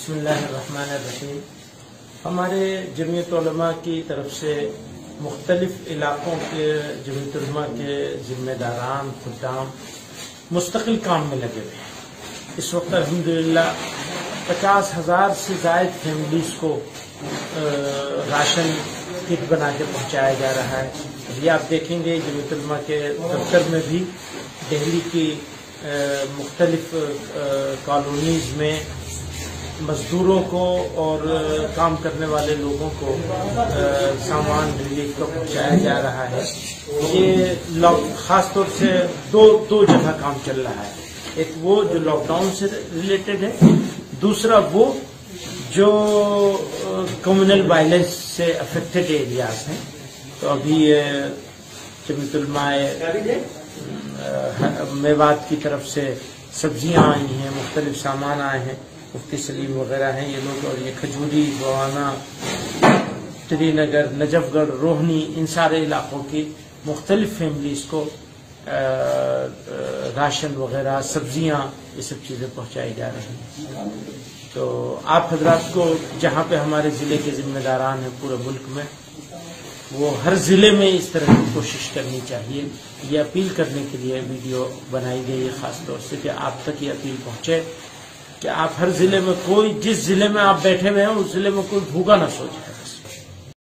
بسم اللہ الرحمن الرحیم۔ ہمارے جمعیت علماء کی طرف سے مختلف علاقوں کے جمعیت علماء کے ذمہ داران خدام مستقل کام میں لگے ہوئے ہیں۔ اس وقت الحمدللہ 50,000 سے زائد فیملیز کو راشن کٹ بنا کے پہنچایا جا رہا ہے۔ یہ آپ دیکھیں گے جمعیت علماء کے دفتر میں بھی دہلی کی مختلف کالونیز میں مزدوروں کو اور کام کرنے والے لوگوں کو سامان ریلیف کا پہنچایا جا رہا ہے۔ یہ خاص طور سے دو جگہ کام چل رہا ہے، ایک وہ جو لاک ڈاؤن سے ریلیٹڈ ہے، دوسرا وہ جو کمیونل وائلنس سے افیکٹڈ ایریاز ہیں۔ تو ابھی جمعیت علماء میوات کی طرف سے سبزیاں آئی ہیں، مختلف سامان آئے ہیں، مفتی سلیم وغیرہ ہیں یہ لوگ، اور یہ کھجوری، گوانا، سری نگر، نجف گڑھ، روہنی، ان سارے علاقوں کی مختلف فیملیز کو راشن وغیرہ، سبزیاں، یہ سب چیزیں پہنچائی جا رہی ہیں۔ تو آپ حضرات کو جہاں پہ ہمارے ضلع کے ذمہ داران ہیں پورے ملک میں، وہ ہر ضلع میں اس طرح کی کوشش کرنی چاہیے۔ یہ اپیل کرنے کے لیے ویڈیو بنائی گئی ہے خاص طور سے کہ آپ تک یہ اپیل پہنچے کہ آپ ہر ضلع میں، کوئی جس ضلع میں آپ بیٹھے ہوئے ہیں اس ضلع میں کوئی بھوکا نہ سو جائے۔